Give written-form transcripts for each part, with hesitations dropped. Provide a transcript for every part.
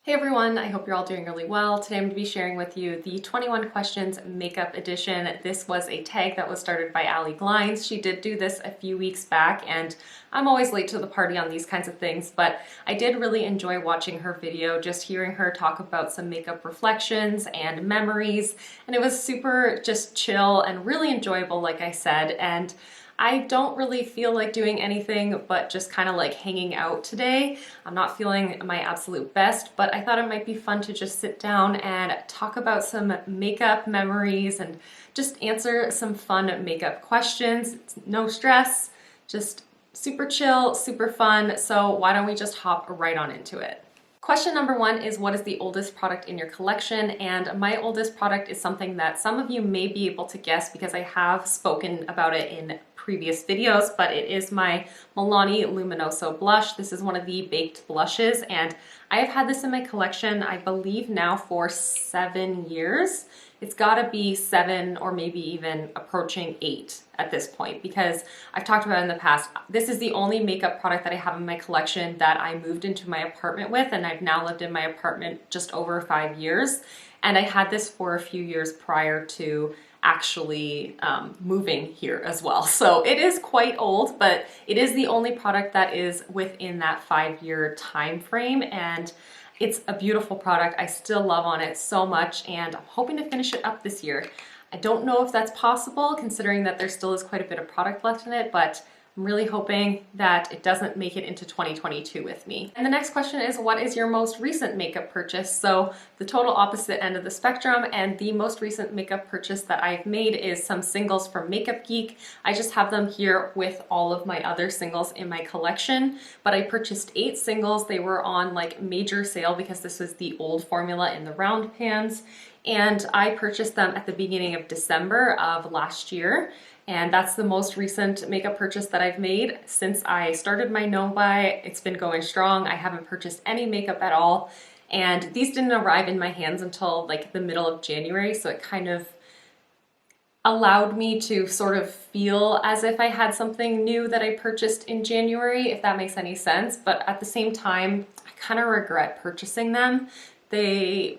Hey everyone, I hope you're all doing really well. Today I'm going to be sharing with you the 21 questions makeup edition. This was a tag that was started by Allie Glines. She did do this a few weeks back and I'm always late to the party on these kinds of things, but I did really enjoy watching her video, just hearing her talk about some makeup reflections and memories, and it was super just chill and really enjoyable, like I said. And I don't really feel like doing anything but just kind of like hanging out today. I'm not feeling my absolute best, but I thought it might be fun to just sit down and talk about some makeup memories and just answer some fun makeup questions. It's no stress, just super chill, super fun. So why don't we just hop right on into it? Question number one is, what is the oldest product in your collection? And my oldest product is something that some of you may be able to guess because I have spoken about it in previous videos, but it is my Milani Luminoso blush. This is one of the baked blushes, and I have had this in my collection, I believe now for 7 years. It's gotta be 7 or maybe even approaching 8 at this point, because I've talked about it in the past. This is the only makeup product that I have in my collection that I moved into my apartment with, and I've now lived in my apartment just over 5 years. And I had this for a few years prior to actually moving here as well. So it is quite old, but it is the only product that is within that 5-year time frame, and it's a beautiful product. I still love on it so much, and I'm hoping to finish it up this year. I don't know if that's possible considering that there still is quite a bit of product left in it, but I'm really hoping that it doesn't make it into 2022 with me. And the next question is, what is your most recent makeup purchase? So the total opposite end of the spectrum, and the most recent makeup purchase that I've made is some singles from Makeup Geek. I just have them here with all of my other singles in my collection, but I purchased 8 singles. They were on like major sale because this was the old formula in the round pans, and I purchased them at the beginning of December of last year. And that's the most recent makeup purchase that I've made since I started my no buy. It's been going strong. I haven't purchased any makeup at all. And these didn't arrive in my hands until like the middle of January. So it kind of allowed me to sort of feel as if I had something new that I purchased in January, if that makes any sense. But at the same time, I kind of regret purchasing them. They're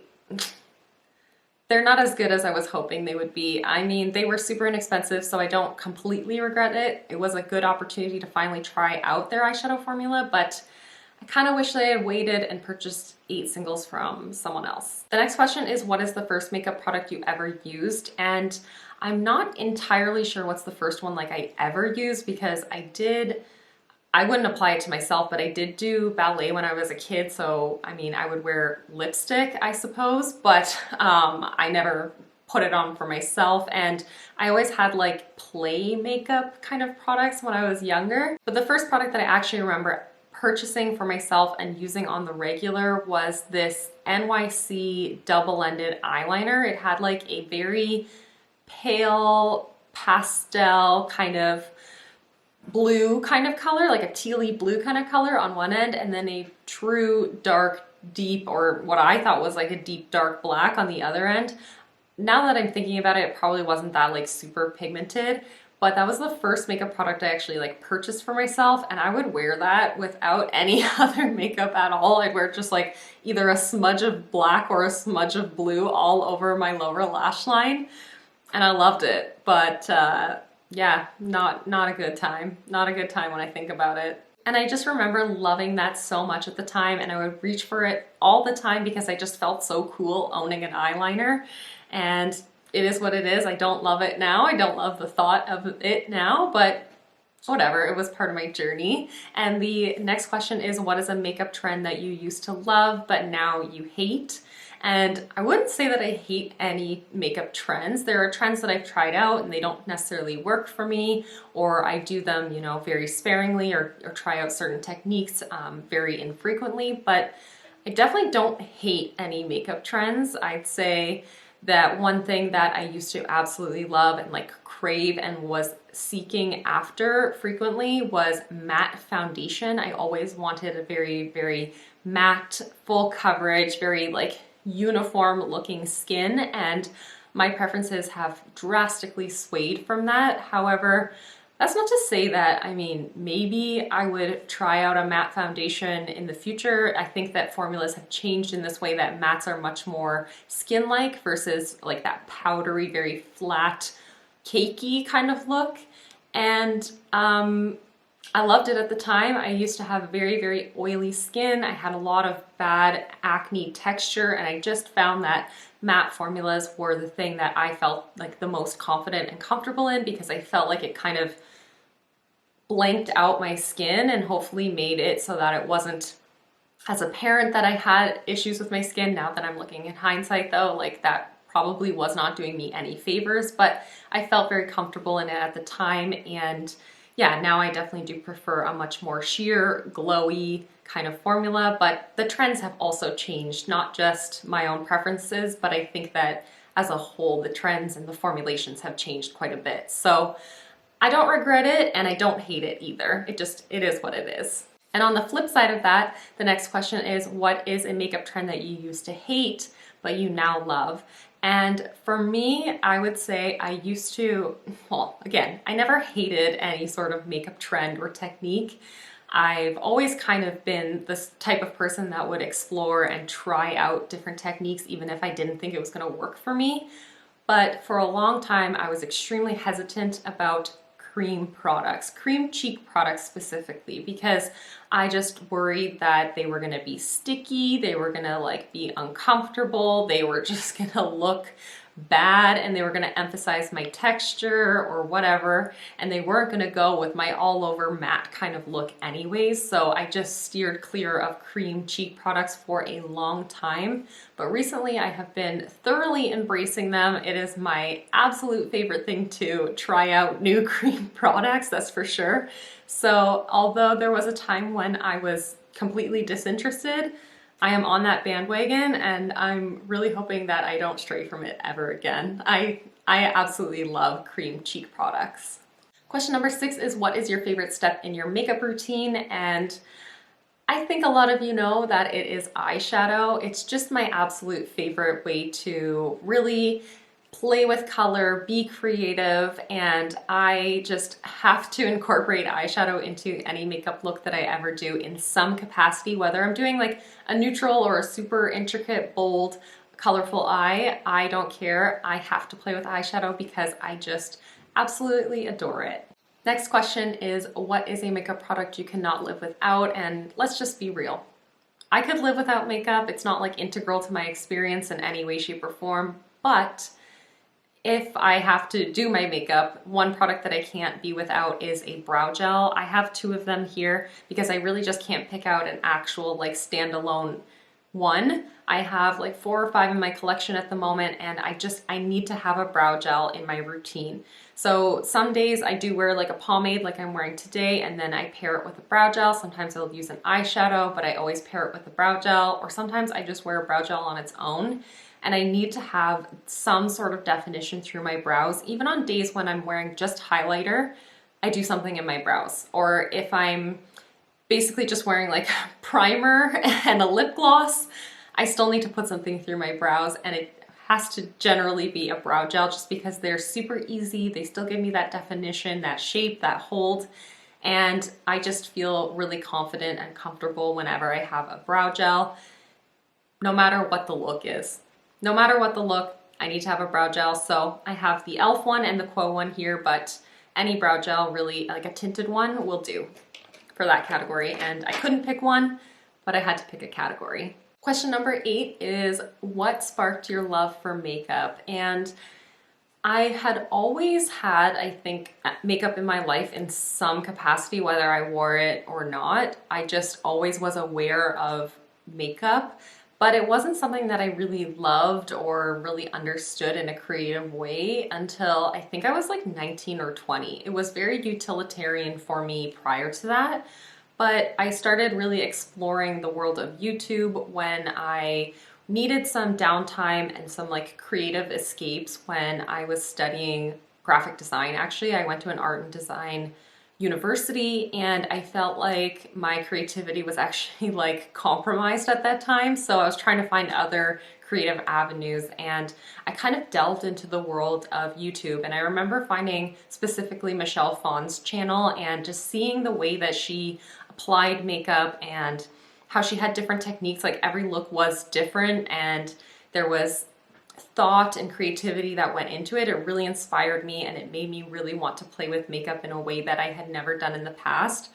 not as good as I was hoping they would be. I mean, they were super inexpensive, so I don't completely regret it. It was a good opportunity to finally try out their eyeshadow formula, but I kind of wish they had waited and purchased 8 singles from someone else. The next question is, what is the first makeup product you ever used? And I'm not entirely sure what's the first one like I ever used, because I wouldn't apply it to myself, but I did do ballet when I was a kid, so I mean, I would wear lipstick, I suppose, but I never put it on for myself, and I always had like play makeup kind of products when I was younger. But the first product that I actually remember purchasing for myself and using on the regular was this NYC double-ended eyeliner. It had like a very pale pastel kind of blue kind of color, like a tealy blue kind of color on one end, and then a true dark deep, or what I thought was like a deep dark black on the other end. Now that I'm thinking about it, it probably wasn't that like super pigmented, but that was the first makeup product I actually like purchased for myself, and I would wear that without any other makeup at all. I'd wear just like either a smudge of black or a smudge of blue all over my lower lash line, and I loved it. But yeah, not a good time. Not a good time when I think about it. And I just remember loving that so much at the time, and I would reach for it all the time because I just felt so cool owning an eyeliner. And it is what it is. I don't love it now. I don't love the thought of it now, but whatever, it was part of my journey. And the next question is, what is a makeup trend that you used to love but now you hate? And I wouldn't say that I hate any makeup trends. There are trends that I've tried out and they don't necessarily work for me, or I do them, you know, very sparingly, or try out certain techniques very infrequently, but I definitely don't hate any makeup trends. I'd say that one thing that I used to absolutely love and like crave and was seeking after frequently was matte foundation. I always wanted a very, very matte, full coverage, very like uniform looking skin, and my preferences have drastically swayed from that. However, That's not to say that, I mean, maybe I would try out a matte foundation in the future. I think that formulas have changed in this way that mattes are much more skin-like versus like that powdery, very flat, cakey kind of look. And I loved it at the time. I used to have very, very oily skin. I had a lot of bad acne texture, and I just found that matte formulas were the thing that I felt like the most confident and comfortable in, because I felt like it kind of blanked out my skin and hopefully made it so that it wasn't as apparent that I had issues with my skin. Now that I'm looking in hindsight though, like that probably was not doing me any favors, but I felt very comfortable in it at the time. And yeah, now I definitely do prefer a much more sheer, glowy kind of formula, but the trends have also changed, not just my own preferences, but I think that as a whole, the trends and the formulations have changed quite a bit. So I don't regret it and I don't hate it either. It is what it is. And on the flip side of that, the next question is, what is a makeup trend that you used to hate, but you now love? And for me, I would say I used to, well, again, I never hated any sort of makeup trend or technique. I've always kind of been this type of person that would explore and try out different techniques, even if I didn't think it was gonna work for me. But for a long time, I was extremely hesitant about cream products, cream cheek products specifically, because I just worried that they were gonna be sticky, they were gonna like be uncomfortable, they were just gonna look bad, and they were gonna emphasize my texture or whatever, and they weren't gonna go with my all over matte kind of look anyways. So I just steered clear of cream cheek products for a long time. But recently I have been thoroughly embracing them. It is my absolute favorite thing to try out new cream products, that's for sure. So although there was a time when I was completely disinterested, I am on that bandwagon, and I'm really hoping that I don't stray from it ever again. I absolutely love cream cheek products. Question number 6 is, what is your favorite step in your makeup routine? And I think a lot of you know that it is eyeshadow. It's just my absolute favorite way to really play with color, be creative, and I just have to incorporate eyeshadow into any makeup look that I ever do in some capacity, whether I'm doing like a neutral or a super intricate, bold, colorful eye. I don't care. I have to play with eyeshadow because I just absolutely adore it. Next question is, what is a makeup product you cannot live without? And let's just be real. I could live without makeup. It's not like integral to my experience in any way, shape, or form, but if I have to do my makeup, one product that I can't be without is a brow gel. I have 2 of them here because I really just can't pick out an actual like standalone one. I have like 4 or 5 in my collection at the moment, and I need to have a brow gel in my routine. So some days I do wear like a pomade like I'm wearing today, and then I pair it with a brow gel. Sometimes I'll use an eyeshadow, but I always pair it with a brow gel, or sometimes I just wear a brow gel on its own. And I need to have some sort of definition through my brows. Even on days when I'm wearing just highlighter, I do something in my brows. Or if I'm basically just wearing like primer and a lip gloss, I still need to put something through my brows, and it has to generally be a brow gel just because they're super easy. They still give me that definition, that shape, that hold. And I just feel really confident and comfortable whenever I have a brow gel, no matter what the look is. No matter what the look, I need to have a brow gel. So I have the e.l.f. one and the Quo one here, but any brow gel, really, like a tinted one, will do for that category. And I couldn't pick one, but I had to pick a category. Question number 8 is, what sparked your love for makeup? And I had always had, I think, makeup in my life in some capacity, whether I wore it or not. I just always was aware of makeup, but it wasn't something that I really loved or really understood in a creative way until I think I was like 19 or 20. It was very utilitarian for me prior to that, but I started really exploring the world of YouTube when I needed some downtime and some like creative escapes when I was studying graphic design. Actually, I went to an art and design university, and I felt like my creativity was actually like compromised at that time. So I was trying to find other creative avenues, and I kind of delved into the world of YouTube. And I remember finding specifically Michelle Phan's channel and just seeing the way that she applied makeup and how she had different techniques. Like every look was different, and there was thought and creativity that went into it. It really inspired me, and it made me really want to play with makeup in a way that I had never done in the past.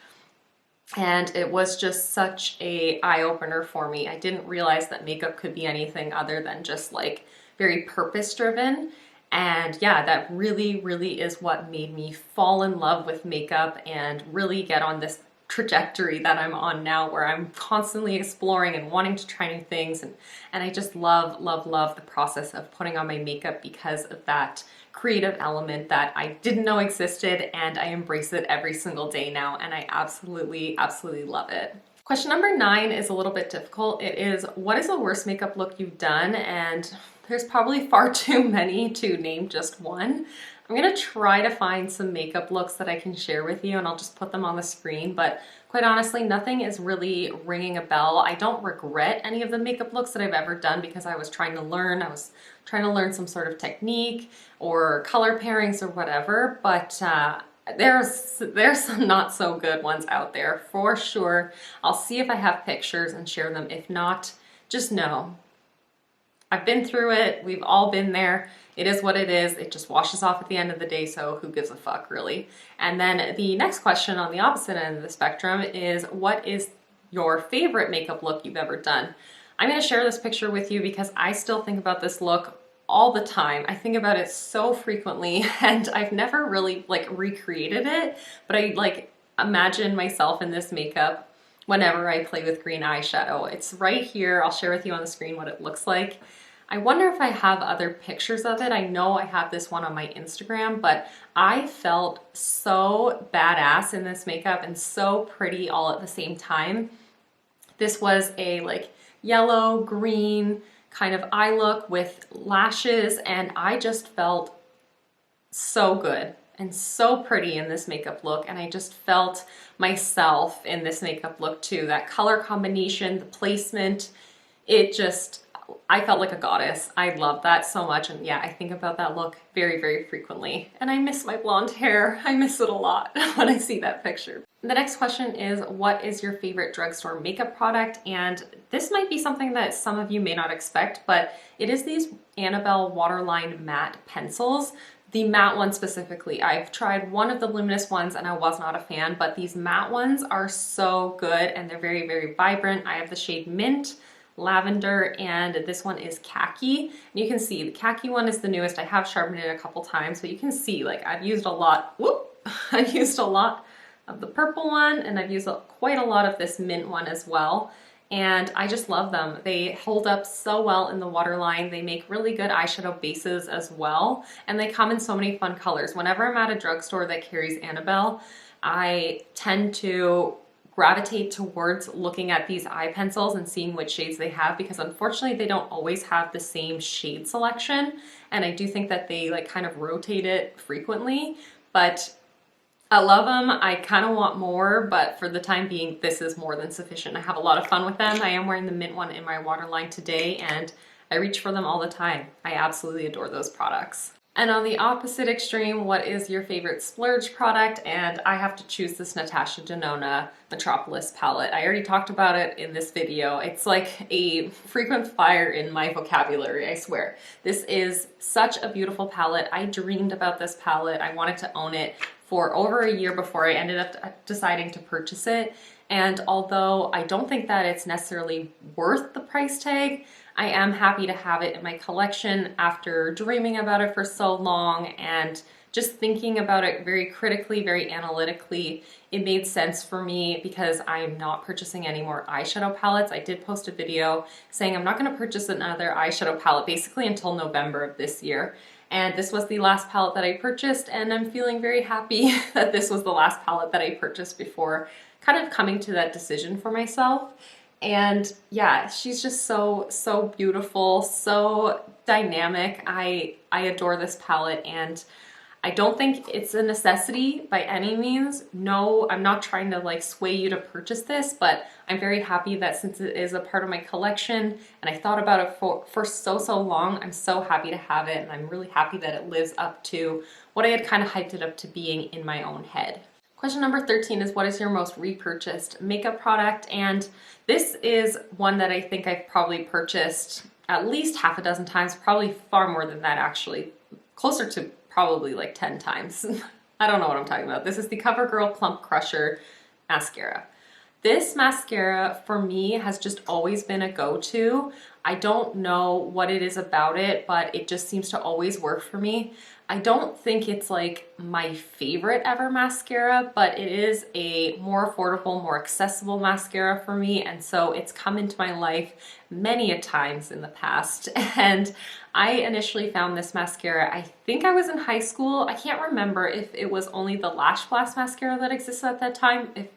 And it was just such a eye-opener for me. I didn't realize that makeup could be anything other than just like very purpose-driven. And yeah, that really, really is what made me fall in love with makeup and really get on this trajectory that I'm on now, where I'm constantly exploring and wanting to try new things. And I just love, love, love the process of putting on my makeup because of that creative element that I didn't know existed, and I embrace it every single day now, and I absolutely, absolutely love it. Question number 9 is a little bit difficult. It is, what is the worst makeup look you've done? And there's probably far too many to name just one. I'm gonna try to find some makeup looks that I can share with you, and I'll just put them on the screen, but quite honestly, nothing is really ringing a bell. I don't regret any of the makeup looks that I've ever done because I was trying to learn. I was trying to learn some sort of technique or color pairings or whatever, but there's some not so good ones out there for sure. I'll see if I have pictures and share them. If not, just know I've been through it. We've all been there. It is what it is. It just washes off at the end of the day, so who gives a fuck, really? And then the next question on the opposite end of the spectrum is, what is your favorite makeup look you've ever done? I'm gonna share this picture with you because I still think about this look all the time. I think about it so frequently, and I've never really like recreated it, but I like imagine myself in this makeup whenever I play with green eyeshadow. It's right here. I'll share with you on the screen what it looks like. I wonder if I have other pictures of it. I know I have this one on my Instagram, but I felt so badass in this makeup and so pretty all at the same time. This was a like yellow, green kind of eye look with lashes, and I just felt so good and so pretty in this makeup look, and I just felt myself in this makeup look too. That color combination, the placement, I felt like a goddess. I love that so much, and yeah, I think about that look very, very frequently. And I miss my blonde hair. I miss it a lot when I see that picture. The next question is, what is your favorite drugstore makeup product? And this might be something that some of you may not expect, but it is these Annabelle Waterline Matte Pencils. The matte one specifically. I've tried one of the luminous ones and I was not a fan, but these matte ones are so good and they're very, very vibrant. I have the shade Mint, Lavender, and this one is Khaki. And you can see the Khaki one is the newest. I have sharpened it a couple times, but you can see like I've used a lot, I've used a lot of the purple one, and I've used quite a lot of this Mint one as well. And I just love them. They hold up so well in the waterline. They make really good eyeshadow bases as well. And they come in so many fun colors. Whenever I'm at a drugstore that carries Annabelle, I tend to gravitate towards looking at these eye pencils and seeing what shades they have, because unfortunately they don't always have the same shade selection. And I do think that they like kind of rotate it frequently, but I love them. I kind of want more, but for the time being, this is more than sufficient. I have a lot of fun with them. I am wearing the Mint one in my waterline today, and I reach for them all the time. I absolutely adore those products. And on the opposite extreme, what is your favorite splurge product? And I have to choose this Natasha Denona Metropolis palette. I already talked about it in this video. It's like a frequent flyer in my vocabulary, I swear. This is such a beautiful palette. I dreamed about this palette. I wanted to own it for over a year before I ended up deciding to purchase it. And although I don't think that it's necessarily worth the price tag, I am happy to have it in my collection after dreaming about it for so long and just thinking about it very critically, very analytically. It made sense for me because I'm not purchasing any more eyeshadow palettes. I did post a video saying I'm not going to purchase another eyeshadow palette basically until November of this year. And this was the last palette that I purchased, and I'm feeling very happy that this was the last palette that I purchased before kind of coming to that decision for myself. And yeah, she's just so beautiful, so dynamic. I adore this palette, and I don't think it's a necessity by any means. No, I'm not trying to like sway you to purchase this, but I'm very happy that since it is a part of my collection and I thought about it for so long, I'm so happy to have it, and I'm really happy that it lives up to what I had kind of hyped it up to being in my own head. Question number 13 is, what is your most repurchased makeup product? And this is one that I think I've probably purchased at least half a dozen times, probably far more than that actually, closer to probably like 10 times. I don't know what I'm talking about. This is the CoverGirl Plump Crusher mascara. This mascara for me has just always been a go-to. I don't know what it is about it, but it just seems to always work for me. I don't think it's like my favorite ever mascara, but it is a more affordable, more accessible mascara for me. And so it's come into my life many a times in the past. And I initially found this mascara, I think I was in high school. I can't remember if it was only the Lash Blast mascara that existed at that time. If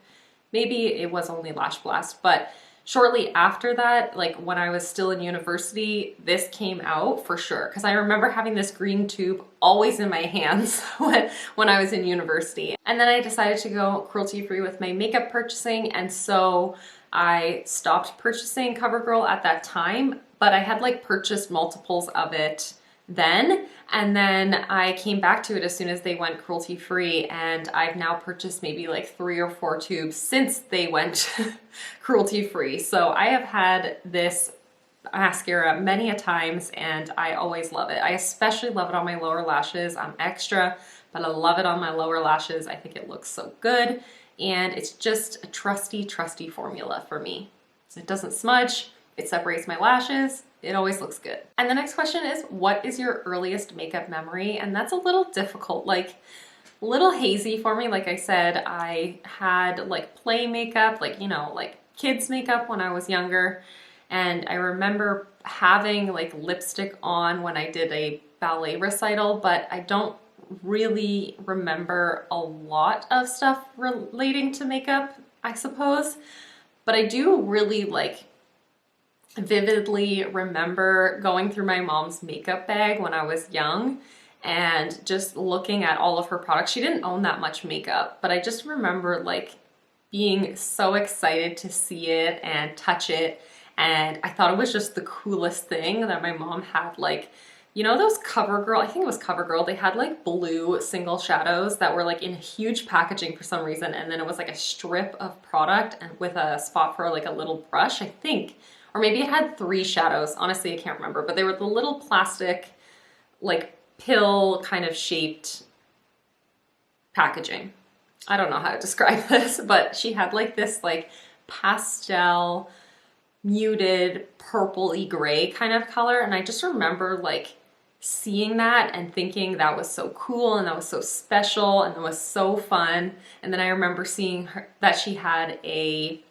maybe it was only Lash Blast, but shortly after that, like when I was still in university, this came out for sure. Because I remember having this green tube always in my hands when I was in university. And then I decided to go cruelty-free with my makeup purchasing. And so I stopped purchasing CoverGirl at that time, but I had like purchased multiples of it then, and then I came back to it as soon as they went cruelty-free, and I've now purchased maybe like 3 or 4 tubes since they went cruelty-free. So I have had this mascara many a times and I always love it. I especially love it on my lower lashes. I'm extra, but I love it on my lower lashes. I think it looks so good, and it's just a trusty formula for me. So it doesn't smudge, it separates my lashes, it always looks good. And the next question is, what is your earliest makeup memory? And that's a little difficult, like a little hazy for me. Like I said, I had like play makeup, like, you know, like kids makeup when I was younger. And I remember having like lipstick on when I did a ballet recital, but I don't really remember a lot of stuff relating to makeup, I suppose. But I do really like vividly remember going through my mom's makeup bag when I was young and just looking at all of her products. She didn't own that much makeup, but I just remember like being so excited to see it and touch it. And I thought it was just the coolest thing that my mom had, like, you know, those CoverGirl, I think it was CoverGirl, they had like blue single shadows that were like in huge packaging for some reason. And then it was like a strip of product and with a spot for like a little brush, I think. Or maybe it had 3 shadows. Honestly, I can't remember, but they were the little plastic, like pill kind of shaped packaging. I don't know how to describe this, but she had like this like pastel, muted, purpley gray kind of color. And I just remember like seeing that and thinking that was so cool and that was so special and that was so fun. And then I remember seeing her, that she had a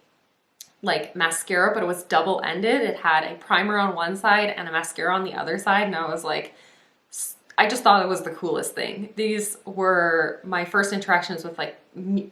like mascara, but it was double-ended. It had a primer on one side and a mascara on the other side, and I was like, I just thought it was the coolest thing. These were my first interactions with like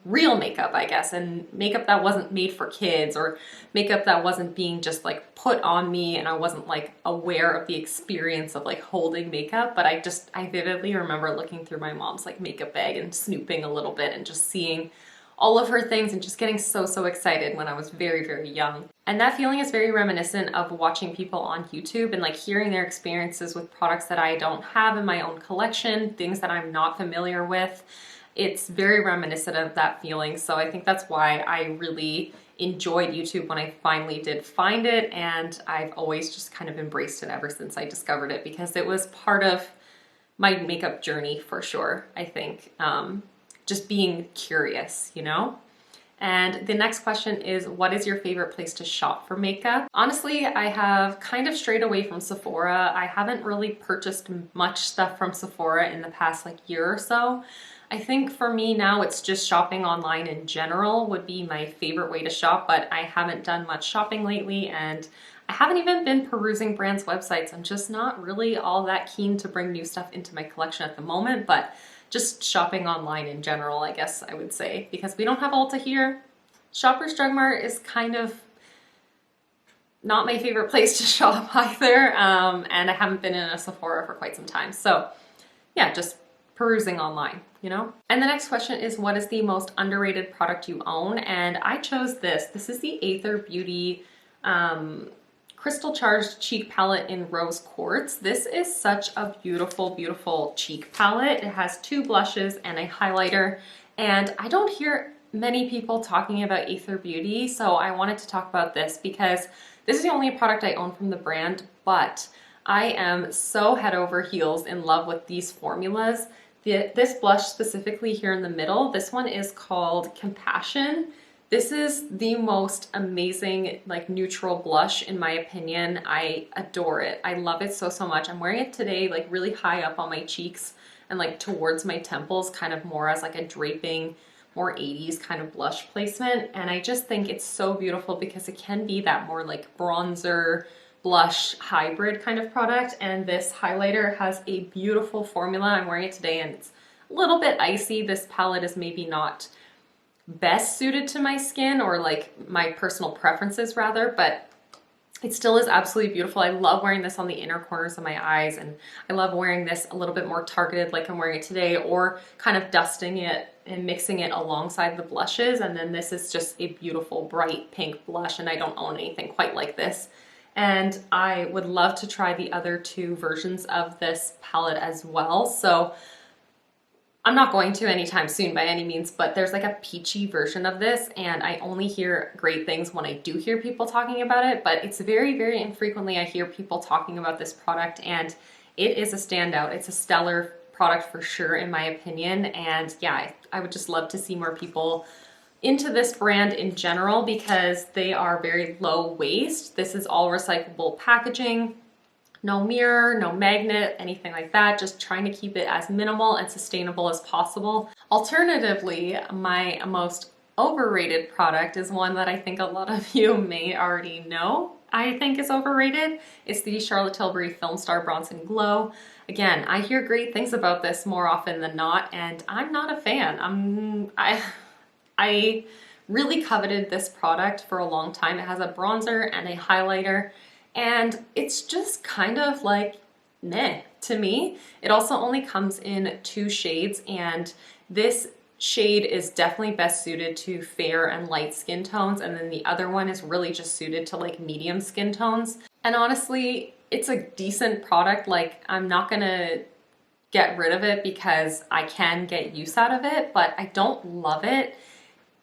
real makeup, I guess, and makeup that wasn't made for kids, or makeup that wasn't being just like put on me and I wasn't like aware of the experience of like holding makeup. But I vividly remember looking through my mom's like makeup bag and snooping a little bit and just seeing all of her things and just getting so excited when I was very young. And that feeling is very reminiscent of watching people on YouTube and like hearing their experiences with products that I don't have in my own collection, things that I'm not familiar with. It's very reminiscent of that feeling. So I think that's why I really enjoyed YouTube when I finally did find it, and I've always just kind of embraced it ever since I discovered it, because it was part of my makeup journey for sure, I think. Just being curious, you know? And the next question is, what is your favorite place to shop for makeup? Honestly, I have kind of strayed away from Sephora. I haven't really purchased much stuff from Sephora in the past like year or so. I think for me now, it's just shopping online in general would be my favorite way to shop, but I haven't done much shopping lately, and I haven't even been perusing brands' websites. I'm just not really all that keen to bring new stuff into my collection at the moment, but just shopping online in general, I guess I would say, because we don't have Ulta here. Shoppers Drug Mart is kind of not my favorite place to shop either, and I haven't been in a Sephora for quite some time. So yeah, just perusing online, you know? And the next question is, what is the most underrated product you own? And I chose this. This is the Aether Beauty Crystal Charged Cheek Palette in Rose Quartz. This is such a beautiful, beautiful cheek palette. It has 2 blushes and a highlighter, and I don't hear many people talking about Aether Beauty, so I wanted to talk about this because this is the only product I own from the brand, but I am so head over heels in love with these formulas. This blush specifically here in the middle, this one is called Compassion. This is the most amazing, like, neutral blush in my opinion. I adore it. I love it so, so much. I'm wearing it today, like, really high up on my cheeks and like towards my temples, kind of more as like a draping, more 80s kind of blush placement. And I just think it's so beautiful because it can be that more like bronzer, blush hybrid kind of product. And this highlighter has a beautiful formula. I'm wearing it today and it's a little bit icy. This palette is maybe not best suited to my skin, or like my personal preferences rather, but it still is absolutely beautiful. I love wearing this on the inner corners of my eyes, and I love wearing this a little bit more targeted like I'm wearing it today, or kind of dusting it and mixing it alongside the blushes. And then this is just a beautiful bright pink blush, and I don't own anything quite like this. And I would love to try the other 2 versions of this palette as well. So I'm not going to anytime soon by any means, but there's like a peachy version of this, and I only hear great things when I do hear people talking about it, but it's very, very infrequently I hear people talking about this product, and it is a standout. It's a stellar product for sure, in my opinion. And yeah, I would just love to see more people into this brand in general because they are very low waste. This is all recyclable packaging. No mirror, no magnet, anything like that. Just trying to keep it as minimal and sustainable as possible. Alternatively, my most overrated product is one that I think a lot of you may already know I think is overrated. It's the Charlotte Tilbury Film Star Bronze and Glow. Again, I hear great things about this more often than not, and I'm not a fan. I really coveted this product for a long time. It has a bronzer and a highlighter, and it's just kind of like meh to me. It also only comes in 2 shades, and this shade is definitely best suited to fair and light skin tones, and then the other one is really just suited to like medium skin tones. And honestly, it's a decent product. Like, I'm not gonna get rid of it because I can get use out of it, but I don't love it.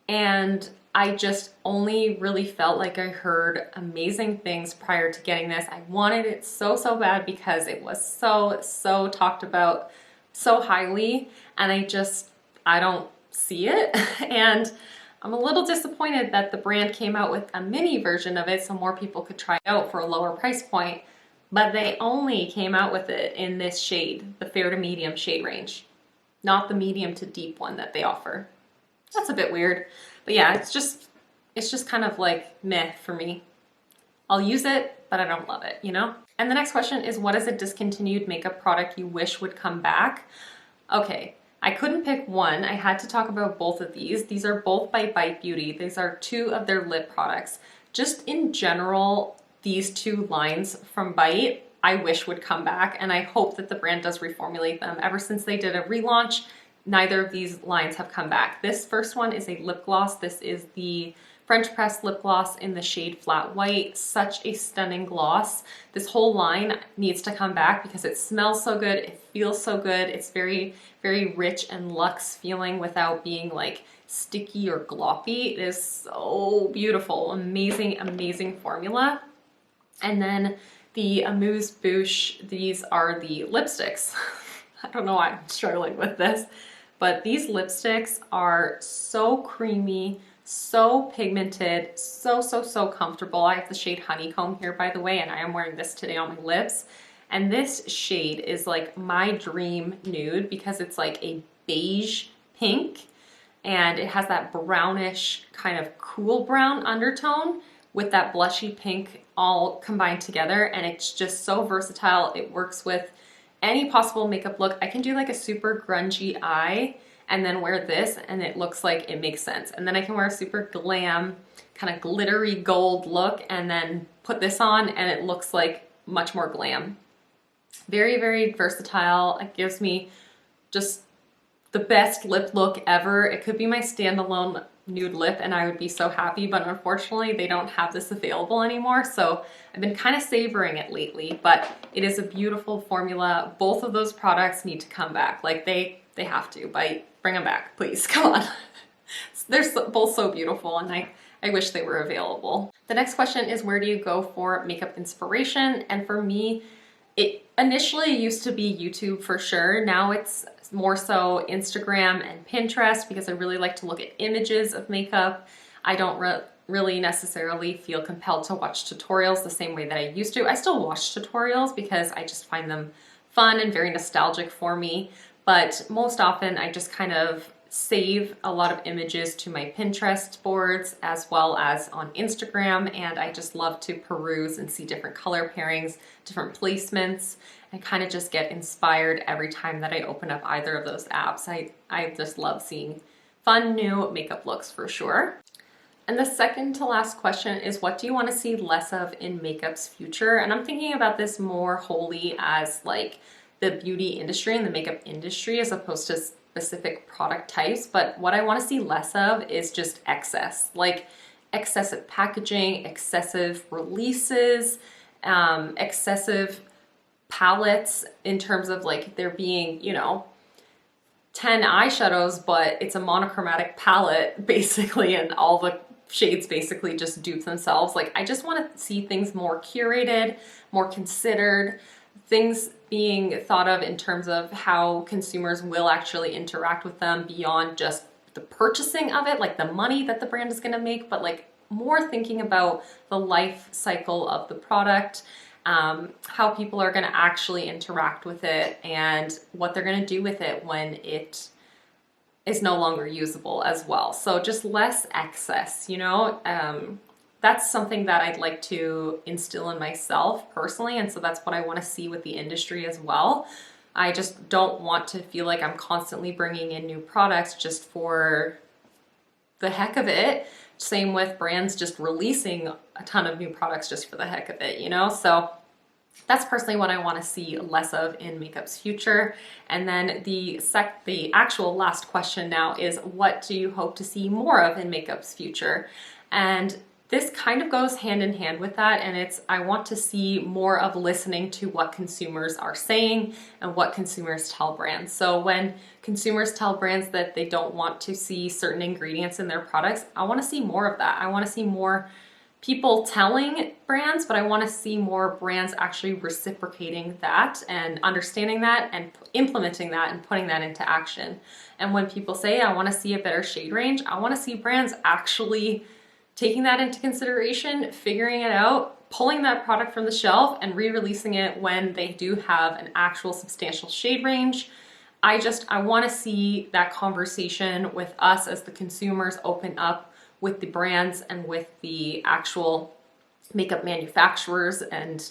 And I just only really felt like I heard amazing things prior to getting this. I wanted it so, so bad because it was so, so talked about so highly, and I don't see it. And I'm a little disappointed that the brand came out with a mini version of it so more people could try it out for a lower price point, but they only came out with it in this shade, the fair to medium shade range, not the medium to deep one that they offer. That's a bit weird. But yeah, it's just kind of like meh for me. I'll use it, but I don't love it, you know? And the next question is, what is a discontinued makeup product you wish would come back? Okay, I couldn't pick one. I had to talk about both of these. These are both by Bite Beauty. These are 2 of their lip products. Just in general, these 2 lines from Bite, I wish would come back, and I hope that the brand does reformulate them. Ever since they did a relaunch, neither of these lines have come back. This first one is a lip gloss. This is the French press lip gloss in the shade Flat White. Such a stunning gloss. This whole line needs to come back because it smells so good, it feels so good. It's very, very rich and luxe feeling without being like sticky or gloppy. It is so beautiful. Amazing, amazing formula. And then the Amuse Bouche, these are the lipsticks. I don't know why I'm struggling with this, but these lipsticks are so creamy, so pigmented, so, so, so comfortable. I have the shade Honeycomb here, by the way, and I am wearing this today on my lips. And this shade is like my dream nude because it's like a beige pink, and it has that brownish kind of cool brown undertone with that blushy pink all combined together. And it's just so versatile. It works with any possible makeup look. I can do like a super grungy eye and then wear this and it looks like it makes sense. And then I can wear a super glam, kind of glittery gold look and then put this on and it looks like much more glam. Very, very versatile. It gives me just the best lip look ever. It could be my standalone nude lip and I would be so happy, but unfortunately they don't have this available anymore. So I've been kind of savoring it lately, but it is a beautiful formula. Both of those products need to come back. Like they have to, but bring them back, please, come on. They're both so beautiful and I wish they were available. The next question is, where do you go for makeup inspiration? And for me, it initially used to be YouTube for sure. Now it's more so Instagram and Pinterest because I really like to look at images of makeup. I don't really necessarily feel compelled to watch tutorials the same way that I used to. I still watch tutorials because I just find them fun and very nostalgic for me. But most often I just kind of save a lot of images to my Pinterest boards as well as on Instagram, and I just love to peruse and see different color pairings, different placements, and kind of just get inspired every time that I open up either of those apps. I just love seeing fun new makeup looks for sure. And the second to last question is, what do you want to see less of in makeup's future? And I'm thinking about this more wholly as like the beauty industry and the makeup industry as opposed to specific product types. But what I want to see less of is just excess, like excessive packaging, excessive releases, excessive palettes in terms of like there being, you know, 10 eyeshadows, but it's a monochromatic palette basically, and all the shades basically just dupe themselves. Like I just want to see things more curated, more considered, things being thought of in terms of how consumers will actually interact with them beyond just the purchasing of it, like the money that the brand is going to make, but like more thinking about the life cycle of the product, how people are going to actually interact with it and what they're going to do with it when it is no longer usable as well. So just less excess, you know, that's something that I'd like to instill in myself personally. And so that's what I want to see with the industry as well. I just don't want to feel like I'm constantly bringing in new products just for the heck of it. Same with brands just releasing a ton of new products just for the heck of it, you know? So that's personally what I want to see less of in makeup's future. And then the actual last question now is, what do you hope to see more of in makeup's future? And this kind of goes hand in hand with that, and it's, I want to see more of listening to what consumers are saying and what consumers tell brands. So when consumers tell brands that they don't want to see certain ingredients in their products, I want to see more of that. I want to see more people telling brands, but I want to see more brands actually reciprocating that and understanding that and implementing that and putting that into action. And when people say, I want to see a better shade range, I want to see brands actually taking that into consideration, figuring it out, pulling that product from the shelf and re-releasing it when they do have an actual substantial shade range. I want to see that conversation with us as the consumers open up with the brands and with the actual makeup manufacturers and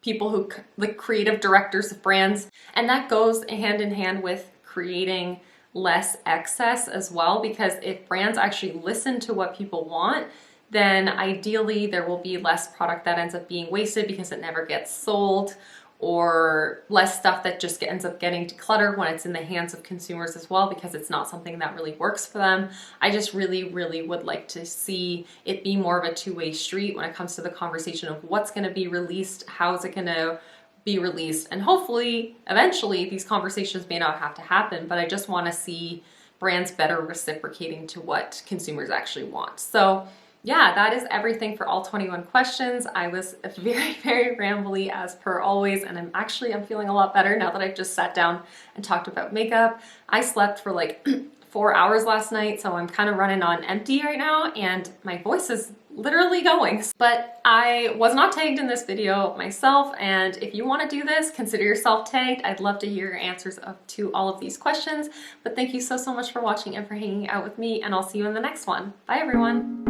people who, the creative directors of brands. And that goes hand in hand with creating less excess as well, because if brands actually listen to what people want, then ideally there will be less product that ends up being wasted because it never gets sold, or less stuff that just ends up getting decluttered when it's in the hands of consumers as well, because it's not something that really works for them. I just really would like to see it be more of a two-way street when it comes to the conversation of what's going to be released, how is it going to be released, and hopefully eventually these conversations may not have to happen, but I just want to see brands better reciprocating to what consumers actually want. So yeah, that is everything for all 21 questions. I was very rambly as per always, and I'm feeling a lot better now that I've just sat down and talked about makeup. I slept for like 4 hours last night, so I'm kind of running on empty right now, and my voice is literally going. But I was not tagged in this video myself, and if you want to do this, consider yourself tagged. I'd love to hear your answers to all of these questions. But thank you so much for watching and for hanging out with me, and I'll see you in the next one. Bye everyone.